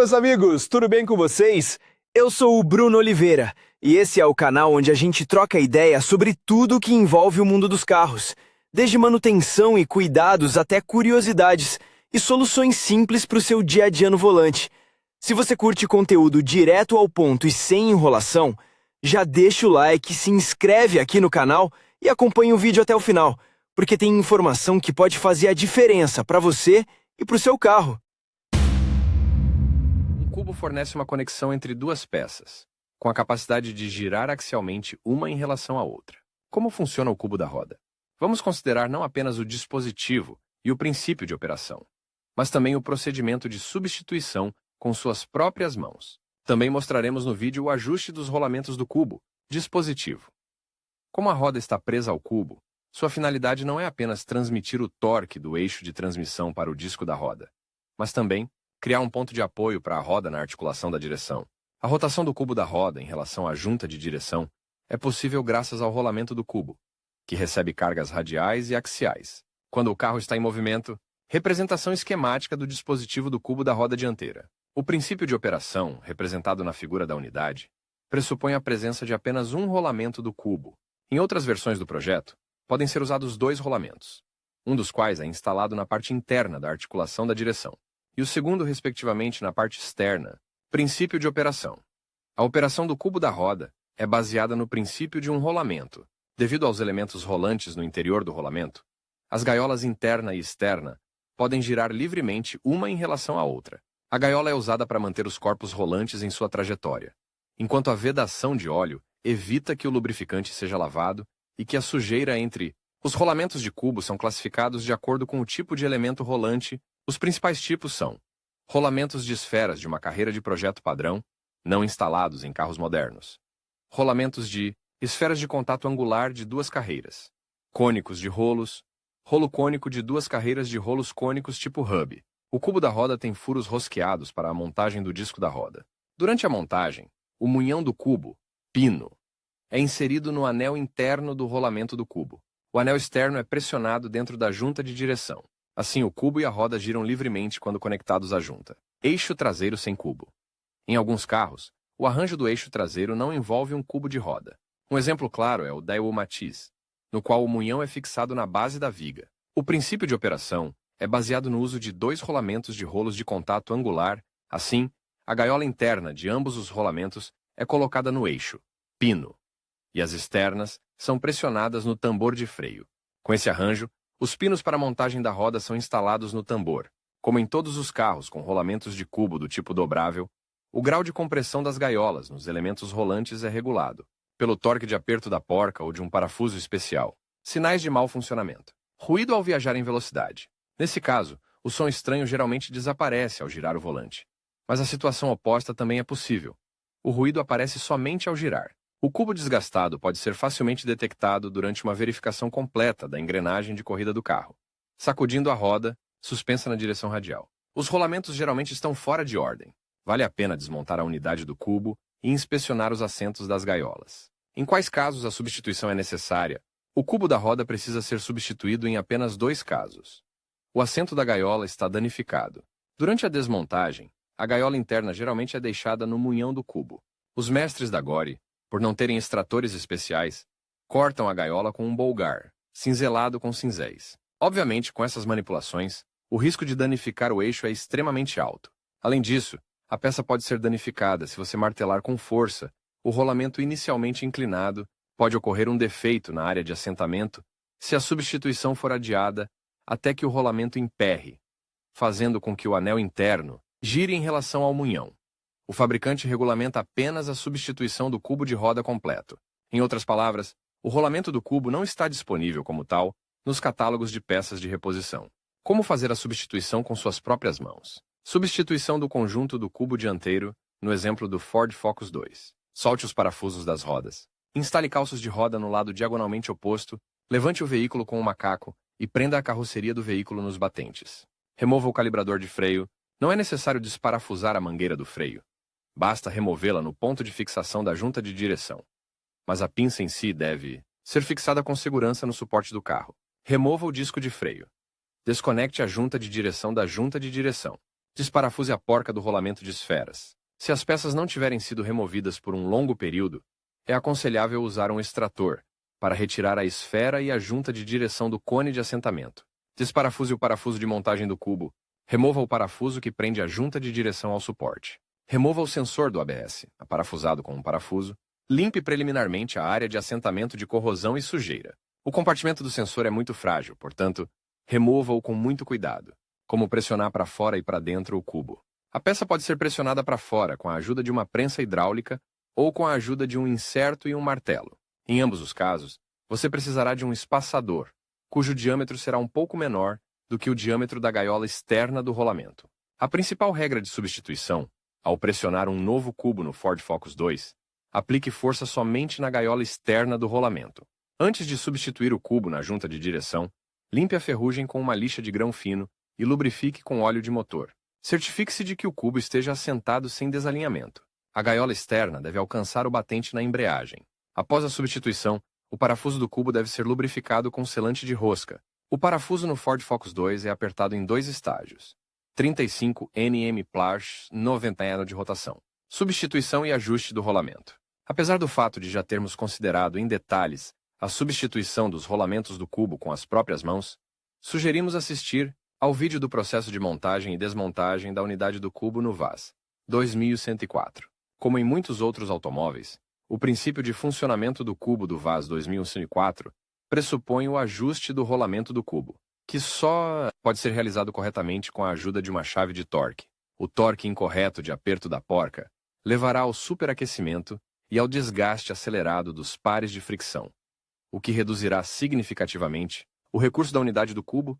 meus amigos, tudo bem com vocês? Eu sou o Bruno Oliveira e esse é o canal onde a gente troca ideia sobre tudo que envolve o mundo dos carros, desde manutenção e cuidados até curiosidades e soluções simples para o seu dia a dia no volante. Se você curte conteúdo direto ao ponto e sem enrolação, já deixa o like, se inscreve aqui no canal e acompanha o vídeo até o final, porque tem informação que pode fazer a diferença para você e para o seu carro. Um cubo fornece uma conexão entre duas peças, com a capacidade de girar axialmente uma em relação à outra. Como funciona o cubo da roda? Vamos considerar não apenas o dispositivo e o princípio de operação, mas também o procedimento de substituição com suas próprias mãos. Também mostraremos no vídeo o ajuste dos rolamentos do cubo, dispositivo. Como a roda está presa ao cubo, sua finalidade não é apenas transmitir o torque do eixo de transmissão para o disco da roda, mas também criar um ponto de apoio para a roda na articulação da direção. A rotação do cubo da roda em relação à junta de direção é possível graças ao rolamento do cubo, que recebe cargas radiais e axiais. Quando o carro está em movimento, representação esquemática do dispositivo do cubo da roda dianteira. O princípio de operação, representado na figura da unidade, pressupõe a presença de apenas um rolamento do cubo. Em outras versões do projeto, podem ser usados dois rolamentos, um dos quais é instalado na parte interna da articulação da direção, e o segundo, respectivamente, na parte externa. Princípio de operação. A operação do cubo da roda é baseada no princípio de um rolamento. Devido aos elementos rolantes no interior do rolamento, as gaiolas interna e externa podem girar livremente uma em relação à outra. A gaiola é usada para manter os corpos rolantes em sua trajetória, enquanto a vedação de óleo evita que o lubrificante seja lavado e que a sujeira entre. Os rolamentos de cubo são classificados de acordo com o tipo de elemento rolante. Os principais tipos são rolamentos de esferas de uma carreira de projeto padrão, não instalados em carros modernos. Rolamentos de esferas de contato angular de duas carreiras. Cônicos de rolos. Rolo cônico de duas carreiras de rolos cônicos tipo hub. O cubo da roda tem furos rosqueados para a montagem do disco da roda. Durante a montagem, o munhão do cubo, pino, é inserido no anel interno do rolamento do cubo. O anel externo é pressionado dentro da junta de direção. Assim, o cubo e a roda giram livremente quando conectados à junta. Eixo traseiro sem cubo. Em alguns carros, o arranjo do eixo traseiro não envolve um cubo de roda. Um exemplo claro é o Daewoo Matiz, no qual o munhão é fixado na base da viga. O princípio de operação é baseado no uso de dois rolamentos de rolos de contato angular. Assim, a gaiola interna de ambos os rolamentos é colocada no eixo, pino, e as externas são pressionadas no tambor de freio. Com esse arranjo, os pinos para a montagem da roda são instalados no tambor. Como em todos os carros com rolamentos de cubo do tipo dobrável, o grau de compressão das gaiolas nos elementos rolantes é regulado pelo torque de aperto da porca ou de um parafuso especial. Sinais de mau funcionamento. Ruído ao viajar em velocidade. Nesse caso, o som estranho geralmente desaparece ao girar o volante. Mas a situação oposta também é possível. O ruído aparece somente ao girar. O cubo desgastado pode ser facilmente detectado durante uma verificação completa da engrenagem de corrida do carro, sacudindo a roda, suspensa na direção radial. Os rolamentos geralmente estão fora de ordem. Vale a pena desmontar a unidade do cubo e inspecionar os assentos das gaiolas. Em quais casos a substituição é necessária? O cubo da roda precisa ser substituído em apenas dois casos. O assento da gaiola está danificado. Durante a desmontagem, a gaiola interna geralmente é deixada no munhão do cubo. Os mestres da Gore, por não terem extratores especiais, cortam a gaiola com um bolgar, cinzelado com cinzéis. Obviamente, com essas manipulações, o risco de danificar o eixo é extremamente alto. Além disso, a peça pode ser danificada se você martelar com força o rolamento inicialmente inclinado. Pode ocorrer um defeito na área de assentamento se a substituição for adiada até que o rolamento emperre, fazendo com que o anel interno gire em relação ao munhão. O fabricante regulamenta apenas a substituição do cubo de roda completo. Em outras palavras, o rolamento do cubo não está disponível como tal nos catálogos de peças de reposição. Como fazer a substituição com suas próprias mãos? Substituição do conjunto do cubo dianteiro, no exemplo do Ford Focus 2. Solte os parafusos das rodas. Instale calços de roda no lado diagonalmente oposto, levante o veículo com um macaco e prenda a carroceria do veículo nos batentes. Remova o calibrador de freio. Não é necessário desparafusar a mangueira do freio. Basta removê-la no ponto de fixação da junta de direção. Mas a pinça em si deve ser fixada com segurança no suporte do carro. Remova o disco de freio. Desconecte a junta de direção da junta de direção. Desparafuse a porca do rolamento de esferas. Se as peças não tiverem sido removidas por um longo período, é aconselhável usar um extrator para retirar a esfera e a junta de direção do cone de assentamento. Desparafuse o parafuso de montagem do cubo. Remova o parafuso que prende a junta de direção ao suporte. Remova o sensor do ABS, aparafusado com um parafuso. Limpe preliminarmente a área de assentamento de corrosão e sujeira. O compartimento do sensor é muito frágil, portanto, remova-o com muito cuidado, como pressionar para fora e para dentro o cubo. A peça pode ser pressionada para fora com a ajuda de uma prensa hidráulica ou com a ajuda de um inserto e um martelo. Em ambos os casos, você precisará de um espaçador, cujo diâmetro será um pouco menor do que o diâmetro da gaiola externa do rolamento. A principal regra de substituição, ao pressionar um novo cubo no Ford Focus 2, aplique força somente na gaiola externa do rolamento. Antes de substituir o cubo na junta de direção, limpe a ferrugem com uma lixa de grão fino e lubrifique com óleo de motor. Certifique-se de que o cubo esteja assentado sem desalinhamento. A gaiola externa deve alcançar o batente na embreagem. Após a substituição, o parafuso do cubo deve ser lubrificado com selante de rosca. O parafuso no Ford Focus 2 é apertado em 2 estágios. 35 Nm Plash, 90 N de rotação. Substituição e ajuste do rolamento. Apesar do fato de já termos considerado em detalhes a substituição dos rolamentos do cubo com as próprias mãos, sugerimos assistir ao vídeo do processo de montagem e desmontagem da unidade do cubo no VAZ 2104. Como em muitos outros automóveis, o princípio de funcionamento do cubo do VAZ 2104 pressupõe o ajuste do rolamento do cubo, que só pode ser realizado corretamente com a ajuda de uma chave de torque. O torque incorreto de aperto da porca levará ao superaquecimento e ao desgaste acelerado dos pares de fricção, o que reduzirá significativamente o recurso da unidade do cubo